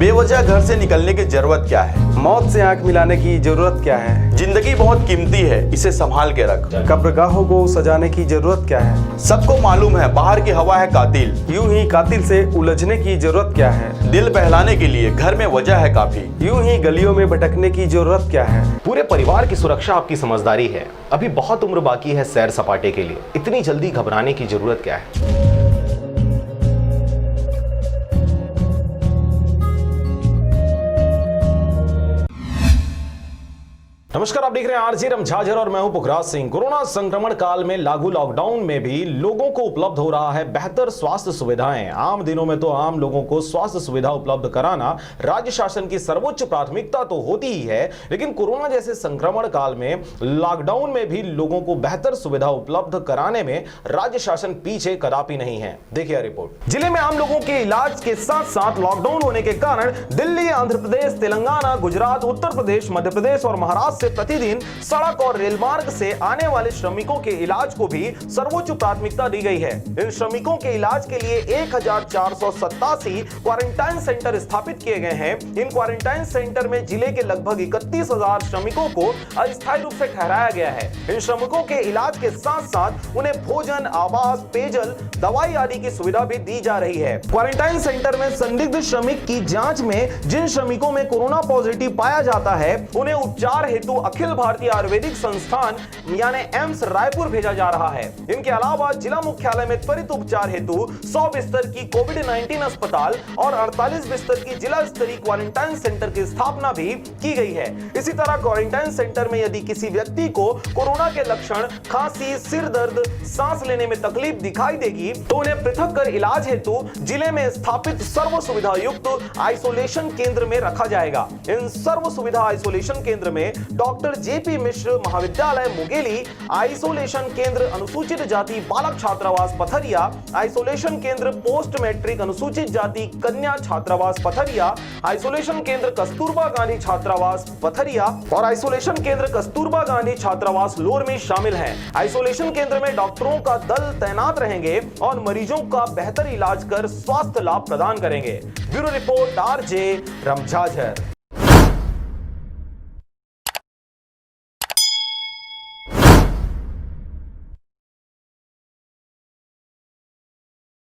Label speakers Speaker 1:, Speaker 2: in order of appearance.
Speaker 1: बेवजह घर से निकलने की जरूरत क्या है?
Speaker 2: मौत से आंख मिलाने की जरूरत क्या है?
Speaker 1: जिंदगी बहुत कीमती है, इसे संभाल के रख।
Speaker 2: कब्रगाहों को सजाने की जरूरत क्या है?
Speaker 1: सबको मालूम है बाहर की हवा है कातिल।
Speaker 2: यूं ही कातिल से उलझने की जरूरत क्या है?
Speaker 1: दिल बहलाने के लिए घर में वजह है काफी।
Speaker 2: यूं ही गलियों में भटकने की जरूरत क्या है?
Speaker 3: पूरे परिवार की सुरक्षा आपकी समझदारी है। अभी बहुत उम्र बाकी है सैर सपाटे के लिए, इतनी जल्दी घबराने की जरूरत क्या है? नमस्कार, आप देख रहे हैं आरजे रमझाझर और मैं हूं पुखराज सिंह। कोरोना संक्रमण काल में लागू लॉकडाउन में भी लोगों को उपलब्ध हो रहा है बेहतर स्वास्थ्य सुविधाएं। आम दिनों में तो आम लोगों को स्वास्थ्य सुविधा उपलब्ध कराना राज्य शासन की सर्वोच्च प्राथमिकता तो होती ही है, लेकिन कोरोना जैसे संक्रमण काल में लॉकडाउन में भी लोगों को बेहतर सुविधा उपलब्ध कराने में राज्य शासन पीछे कदापि नहीं है। देखिए रिपोर्ट। जिले में आम लोगों के इलाज के साथ साथ लॉकडाउन होने के कारण दिल्ली, आंध्र प्रदेश, तेलंगाना, गुजरात, उत्तर प्रदेश, मध्य प्रदेश और महाराष्ट्र से प्रतिदिन सड़क और रेल मार्ग से आने वाले श्रमिकों के इलाज को भी सर्वोच्च प्राथमिकता दी गई है। इन श्रमिकों के इलाज के लिए 1487 क्वारंटाइन सेंटर स्थापित किए गए हैं। इन क्वारंटाइन सेंटर में जिले के लगभग 31,000 श्रमिकों को अस्थायी रूप से ठहराया गया है। इन श्रमिकों के इलाज के साथ साथ उन्हें भोजन, आवास, पेयजल, दवाई आदि की सुविधा भी दी जा रही है। क्वारंटाइन सेंटर में संदिग्ध श्रमिक की जांच में जिन श्रमिकों में कोरोना पॉजिटिव पाया जाता है, उन्हें उपचार हेतु अखिल भारतीय आयुर्वेदिक संस्थान यानी एम्स रायपुर भेजा जा रहा है। इनके अलावा जिला मुख्यालय में त्वरित उपचार हेतु 100 बिस्तर की कोविड-19 अस्पताल और 48 बिस्तर की जिला स्तरीय क्वारंटाइन सेंटर की स्थापना भी की गई है। इसी तरह क्वारंटाइन सेंटर में यदि किसी व्यक्ति को कोरोना के लक्षण खांसी, सिर दर्द, सांस लेने में तकलीफ दिखाई देगी तो उन्हें पृथक कर इलाज हेतु जिले में स्थापित सर्व सुविधा युक्त आइसोलेशन केंद्र में रखा जाएगा। इन सर्व सुविधा आइसोलेशन केंद्र में डॉक्टर जेपी मिश्र महाविद्यालय मुंगेली, आइसोलेशन केंद्र अनुसूचित जाति बालक छात्रावास पथरिया, आइसोलेशन केंद्र पोस्ट मैट्रिक अनुसूचित जाति कन्या छात्रावास पथरिया, आइसोलेशन केंद्र कस्तूरबा गांधी छात्रावास पथरिया और आइसोलेशन केंद्र कस्तूरबा गांधी छात्रावास लोर में शामिल हैं। आइसोलेशन केंद्र में डॉक्टरों का दल तैनात रहेंगे और मरीजों का बेहतर इलाज कर स्वास्थ्य लाभ प्रदान करेंगे। Bureau report, RJ रमझाझर।